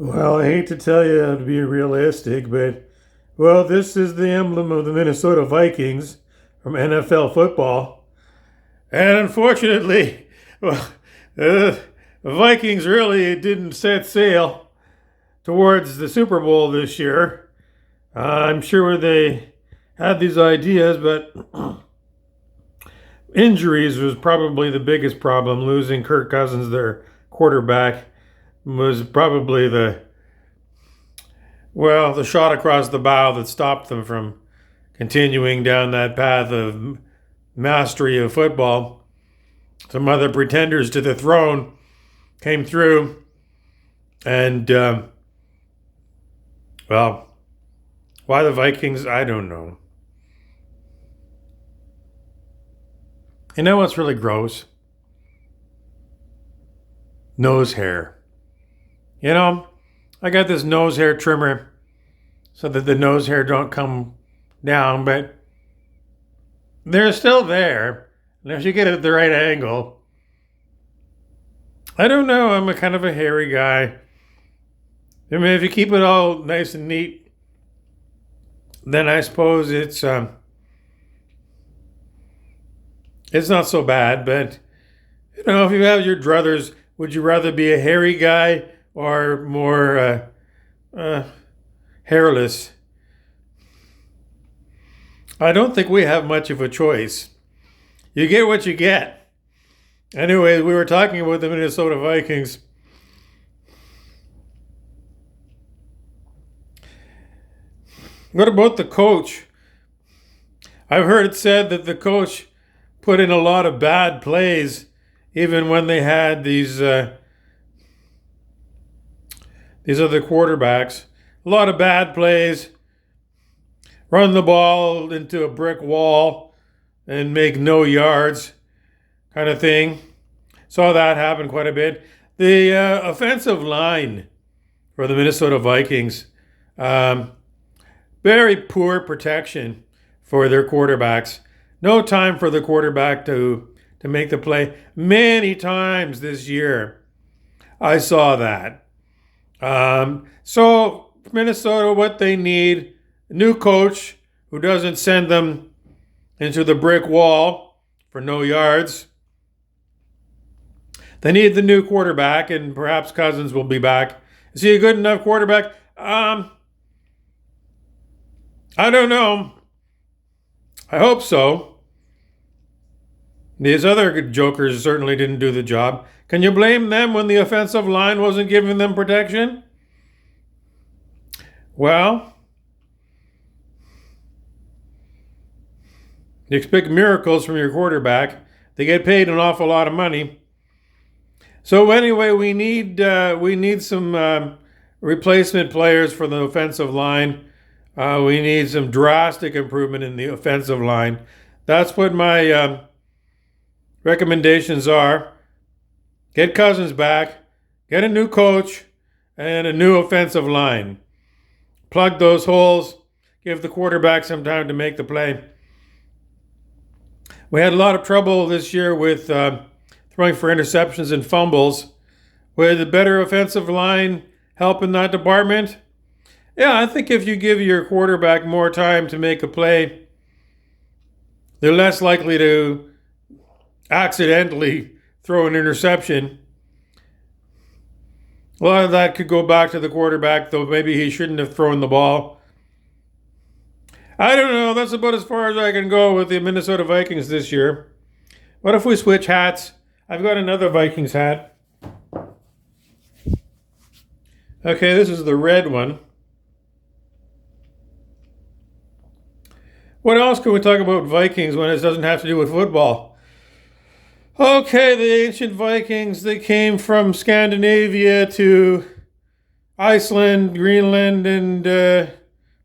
Well, I hate to tell you to be realistic, but well, this is the emblem of the Minnesota Vikings from NFL football. And unfortunately, well, the Vikings really didn't set sail towards the Super Bowl this year. I'm sure they had these ideas, but injuries was probably the biggest problem. Losing Kirk Cousins, their quarterback, was probably the shot across the bow that stopped them from continuing down that path of mastery of football. Some other pretenders to the throne came through, and well, why the Vikings? I don't know. You know what's really gross? Nose hair. You know, I got this nose hair trimmer so that the nose hair don't come down, but they're still there. And if you get it at the right angle, I don't know. I'm a kind of a hairy guy. I mean, if you keep it all nice and neat, then I suppose it's not so bad. But if you have your druthers, would you rather be a hairy guy or more hairless? I don't think we have much of a choice. You get what you get. Anyway, we were talking about the Minnesota Vikings. What about the coach? I've heard it said that the coach put in a lot of bad plays, even when they had these other quarterbacks. A lot of bad plays. Run the ball into a brick wall and make no yards, kind of thing. Saw that happen quite a bit. The offensive line for the Minnesota Vikings, very poor protection for their quarterbacks. No time for the quarterback to make the play. Many times this year, I saw that. So Minnesota, what they need, a new coach who doesn't send them into the brick wall for no yards. They need the new quarterback, and perhaps Cousins will be back. Is he a good enough quarterback? I don't know. I hope so. These other jokers certainly didn't do the job. Can you blame them when the offensive line wasn't giving them protection? Well, you expect miracles from your quarterback. They get paid an awful lot of money. So anyway, we need some replacement players for the offensive line. We need some drastic improvement in the offensive line. That's what my recommendations are. Get Cousins back, get a new coach, and a new offensive line. Plug those holes, give the quarterback some time to make the play. We had a lot of trouble this year with throwing for interceptions and fumbles. With a better offensive line help in that department? Yeah, I think if you give your quarterback more time to make a play, they're less likely to accidentally throw an interception. A lot of that could go back to the quarterback, though maybe he shouldn't have thrown the ball. I don't know. That's about as far as I can go with the Minnesota Vikings this year. What if we switch hats? I've got another Vikings hat. Okay, this is the red one. What else can we talk about Vikings when it doesn't have to do with football? Okay, the ancient Vikings, they came from Scandinavia to Iceland, Greenland, and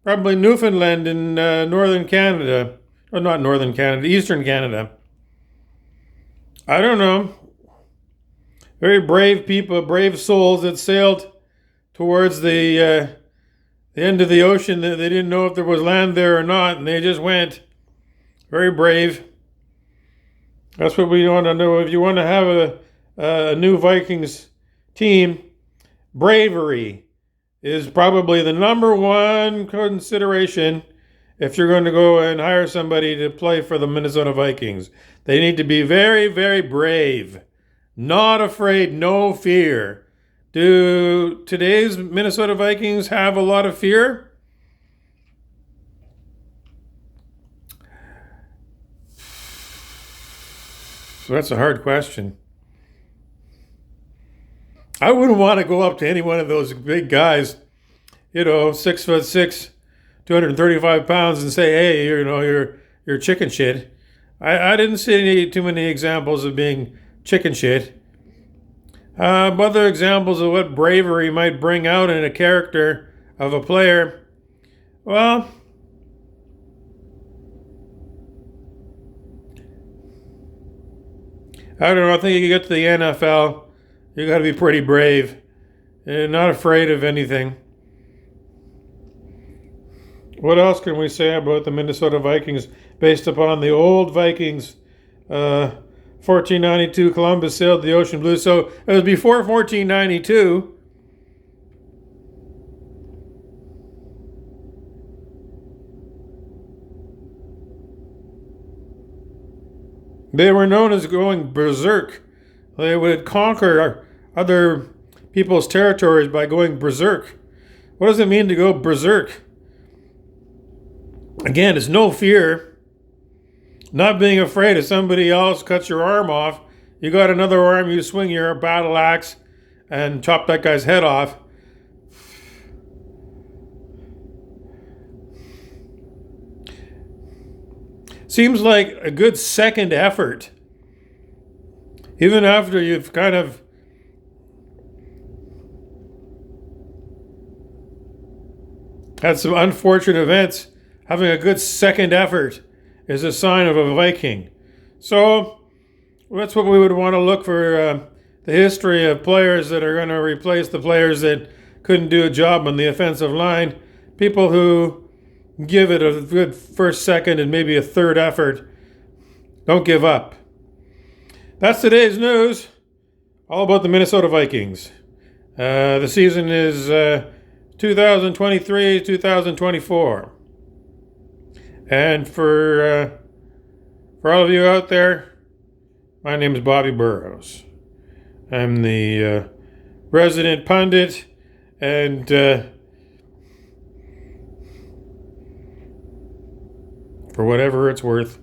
probably Newfoundland in northern Canada. Or not northern Canada, eastern Canada. I don't know. Very brave people, brave souls that sailed towards the end of the ocean. They didn't know if there was land there or not, and they just went. Very brave. That's what we want to know. If you want to have a new Vikings team, bravery is probably the number one consideration if you're going to go and hire somebody to play for the Minnesota Vikings. They need to be very, very brave. Not afraid, no fear. Do today's Minnesota Vikings have a lot of fear? That's a hard question. I wouldn't want to go up to any one of those big guys, 6'6", 235 pounds, and say, "Hey, you're chicken shit." I didn't see too many examples of being chicken shit. Other examples of what bravery might bring out in a character of a player. Well, I don't know. I think you get to the NFL, you got to be pretty brave. You're not afraid of anything. What else can we say about the Minnesota Vikings based upon the old Vikings? 1492, Columbus sailed the ocean blue. So it was before 1492. They were known as going berserk. They would conquer other people's territories by going berserk. What does it mean to go berserk? Again, it's no fear. Not being afraid if somebody else cuts your arm off. You got another arm, you swing your battle axe and chop that guy's head off. Seems like a good second effort. Even after you've kind of had some unfortunate events, having a good second effort is a sign of a Viking. So that's what we would want to look for, the history of players that are going to replace the players that couldn't do a job on the offensive line. People who give it a good first, second, and maybe a third effort. Don't give up. That's today's news. All about the Minnesota Vikings. The season is 2023-2024. And for all of you out there, my name is Bobby Burrows. I'm the resident pundit and for whatever it's worth,